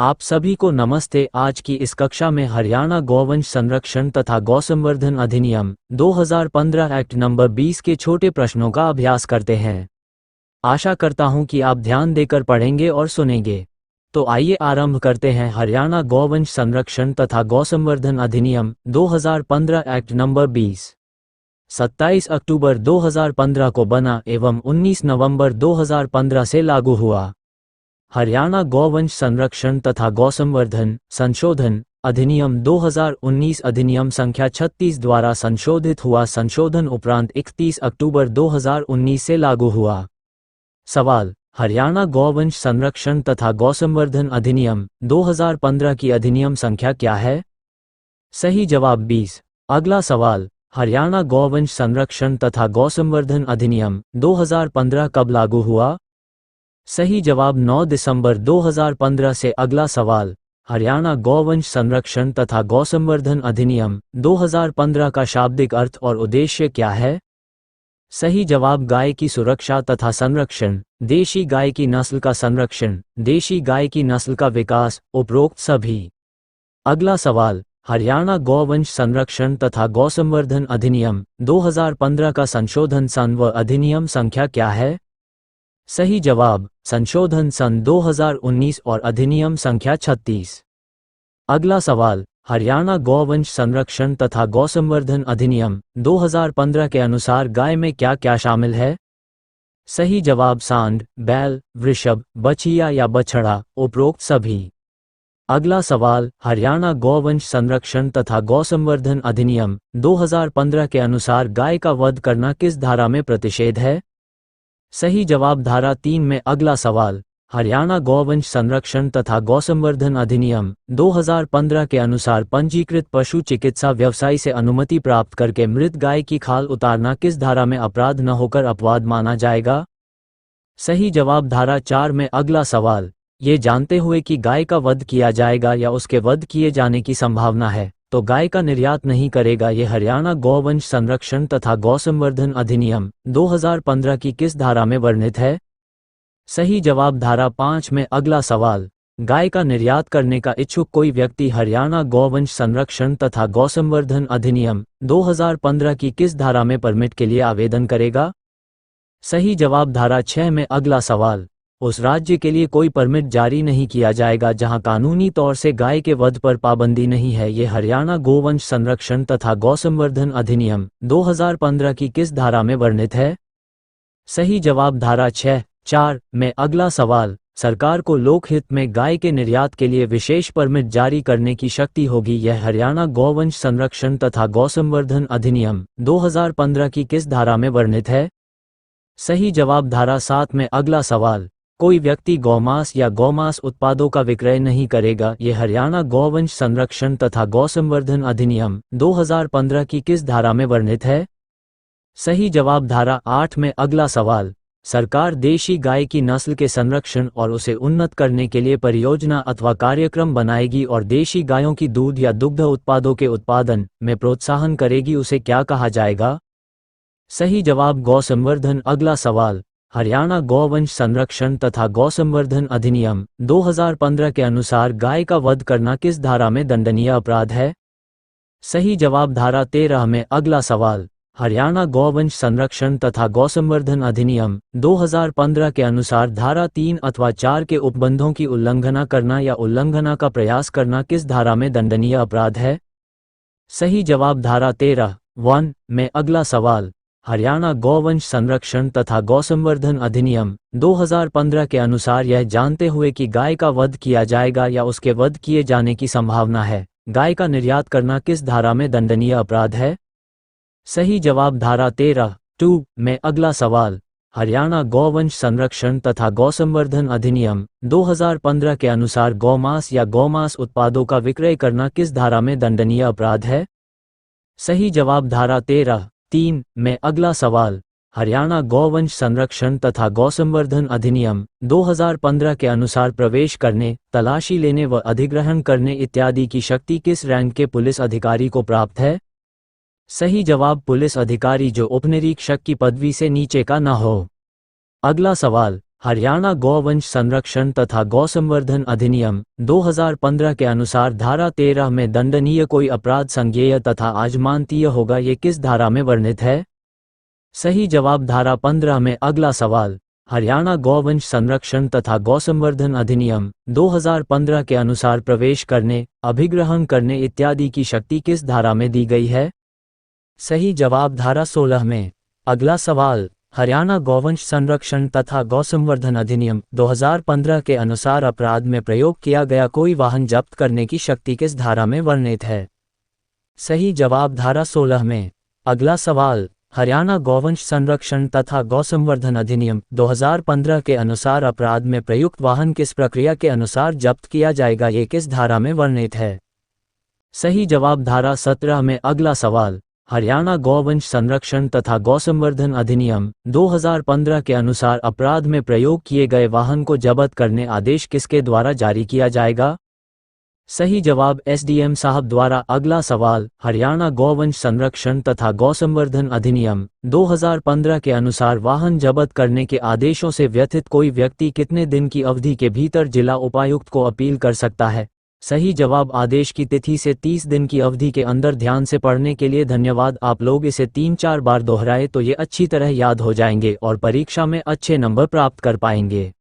आप सभी को नमस्ते। आज की इस कक्षा में हरियाणा गौवंश संरक्षण तथा गौसंवर्धन अधिनियम 2015 एक्ट नंबर 20 के छोटे प्रश्नों का अभ्यास करते हैं। आशा करता हूं कि आप ध्यान देकर पढ़ेंगे और सुनेंगे। तो आइए आरंभ करते हैं। हरियाणा गौवंश संरक्षण तथा गौसंवर्धन अधिनियम 2015 एक्ट नंबर 20 27 अक्टूबर 2015 को बना एवं 19 नवंबर 2015 से लागू हुआ। हरियाणा गौवंश संरक्षण तथा गौसंवर्धन संशोधन अधिनियम 2019 अधिनियम संख्या 36 द्वारा संशोधित हुआ। संशोधन उपरांत 31 अक्टूबर 2019 से लागू हुआ। सवाल: हरियाणा गौवंश संरक्षण तथा गौसंवर्धन अधिनियम 2015 की अधिनियम संख्या क्या है? सही जवाब 20। अगला सवाल: हरियाणा गौवंश संरक्षण तथा गौसंवर्धन अधिनियम 2015 कब लागू हुआ? सही जवाब 9 दिसंबर 2015 से। अगला सवाल: हरियाणा गौवंश संरक्षण तथा गौसंवर्धन अधिनियम 2015 का शाब्दिक अर्थ और उद्देश्य क्या है? सही जवाब गाय की सुरक्षा तथा संरक्षण, देशी गाय की नस्ल का संरक्षण, देशी गाय की नस्ल का विकास, उपरोक्त सभी। अगला सवाल: हरियाणा गौवंश संरक्षण तथा गौसंवर्धन अधिनियम 2015 का संशोधन सन व अधिनियम संख्या क्या है? सही जवाब संशोधन सन 2019 और अधिनियम संख्या 36। अगला सवाल: हरियाणा गौवंश संरक्षण तथा गौसंवर्धन अधिनियम 2015 के अनुसार गाय में क्या क्या शामिल है? सही जवाब सांड, बैल, वृषभ, बछिया या बछड़ा, उपरोक्त सभी। अगला सवाल: हरियाणा गौवंश संरक्षण तथा गौसंवर्धन अधिनियम 2015 के अनुसार गाय का वध करना किस धारा में प्रतिषेध है? सही जवाब धारा 3 में। अगला सवाल: हरियाणा गौवंश संरक्षण तथा गौसंवर्धन अधिनियम 2015 के अनुसार पंजीकृत पशु चिकित्सा व्यवसायी से अनुमति प्राप्त करके मृत गाय की खाल उतारना किस धारा में अपराध न होकर अपवाद माना जाएगा? सही जवाब धारा 4 में। अगला सवाल: ये जानते हुए कि गाय का वध किया जाएगा या उसके वध किए जाने की संभावना है, तो गाय का निर्यात नहीं करेगा। ये हरियाणा गौवंश संरक्षण तथा गौसंवर्धन अधिनियम 2015 की किस धारा में वर्णित है? सही जवाब धारा 5 में। अगला सवाल: गाय का निर्यात करने का इच्छुक कोई व्यक्ति हरियाणा गौवंश संरक्षण तथा गौसंवर्धन अधिनियम 2015 की किस धारा में परमिट के लिए आवेदन करेगा? सही जवाब धारा 6 में। अगला सवाल: उस राज्य के लिए कोई परमिट जारी नहीं किया जाएगा जहां कानूनी तौर से गाय के वध पर पाबंदी नहीं है। ये हरियाणा गौवंश संरक्षण तथा गौसंवर्धन अधिनियम 2015 की किस धारा में वर्णित है? सही जवाब धारा 6(4) में। अगला सवाल: सरकार को लोकहित में गाय के निर्यात के लिए विशेष परमिट जारी करने की शक्ति होगी। यह हरियाणा गौवंश संरक्षण तथा गौसंवर्धन अधिनियम 2015 की किस धारा में वर्णित है? सही जवाब धारा 7 में। अगला सवाल: कोई व्यक्ति गौमांस या गौमांस उत्पादों का विक्रय नहीं करेगा। ये हरियाणा गौवंश संरक्षण तथा गौसंवर्धन अधिनियम 2015 की किस धारा में वर्णित है? सही जवाब धारा 8 में। अगला सवाल: सरकार देशी गाय की नस्ल के संरक्षण और उसे उन्नत करने के लिए परियोजना अथवा कार्यक्रम बनाएगी और देशी गायों की दूध या दुग्ध उत्पादों के उत्पादन में प्रोत्साहन करेगी। उसे क्या कहा जाएगा? सही जवाब गौसंवर्धन। अगला सवाल: हरियाणा गौवंश संरक्षण तथा गौसंवर्धन अधिनियम 2015 के अनुसार गाय का वध करना किस धारा में दंडनीय अपराध है? सही जवाब धारा 13 में। अगला सवाल: हरियाणा गौवंश संरक्षण तथा गौसंवर्धन अधिनियम 2015 के अनुसार धारा 3 अथवा 4 के उपबंधों की उल्लंघना करना या उल्लंघना का प्रयास करना किस धारा में दंडनीय अपराध है? सही जवाब धारा 13(1) में। अगला सवाल: हरियाणा गौवंश संरक्षण तथा गौसंवर्धन अधिनियम 2015 के अनुसार यह जानते हुए कि गाय का वध किया जाएगा या उसके वध किए जाने की संभावना है, गाय का निर्यात करना किस धारा में दंडनीय अपराध है? सही जवाब धारा 13(2) में। अगला सवाल: हरियाणा गौवंश संरक्षण तथा गौसंवर्धन अधिनियम 2015 के अनुसार गौमांस या गौमांस उत्पादों का विक्रय करना किस धारा में दंडनीय अपराध है? सही जवाब धारा 13(3) में। अगला सवाल: हरियाणा गौवंश संरक्षण तथा गौसंवर्धन अधिनियम 2015 के अनुसार प्रवेश करने, तलाशी लेने व अधिग्रहण करने इत्यादि की शक्ति किस रैंक के पुलिस अधिकारी को प्राप्त है? सही जवाब पुलिस अधिकारी जो उपनिरीक्षक की पदवी से नीचे का न हो। अगला सवाल: हरियाणा गौवंश संरक्षण तथा गौसंवर्धन अधिनियम 2015 के अनुसार धारा 13 में दंडनीय कोई अपराध संज्ञेय तथा आजमानतीय होगा, ये किस धारा में वर्णित है? सही जवाब धारा 15 में। अगला सवाल, हरियाणा गौवंश संरक्षण तथा गौसंवर्धन अधिनियम 2015 के अनुसार प्रवेश करने, अभिग्रहण करने इत्यादि की शक्ति किस धारा में दी गई है? सही जवाब धारा 16 में। अगला सवाल, हरियाणा गौवंश संरक्षण तथा गौसंवर्धन अधिनियम 2015 के अनुसार अपराध में प्रयोग किया गया कोई वाहन जब्त करने की शक्ति किस धारा में वर्णित है? सही जवाब धारा 16 में। अगला सवाल, हरियाणा गौवंश संरक्षण तथा गौसंवर्धन अधिनियम 2015 के अनुसार अपराध में प्रयुक्त वाहन किस प्रक्रिया के अनुसार जब्त किया जाएगा, ये किस धारा में वर्णित है? सही जवाब धारा 17 में। अगला सवाल, हरियाणा गौवंश संरक्षण तथा गौसंवर्धन अधिनियम 2015 के अनुसार अपराध में प्रयोग किए गए वाहन को जब्त करने आदेश किसके द्वारा जारी किया जाएगा? सही जवाब एसडीएम साहब द्वारा। अगला सवाल, हरियाणा गौवंश संरक्षण तथा गौसंवर्धन अधिनियम 2015 के अनुसार वाहन जब्त करने के आदेशों से व्यथित कोई व्यक्ति कितने दिन की अवधि के भीतर जिला उपायुक्त को अपील कर सकता है? सही जवाब आदेश की तिथि से 30 दिन की अवधि के अंदर। ध्यान से पढ़ने के लिए धन्यवाद। आप लोग इसे 3-4 बार दोहराए तो ये अच्छी तरह याद हो जाएंगे और परीक्षा में अच्छे नंबर प्राप्त कर पाएंगे।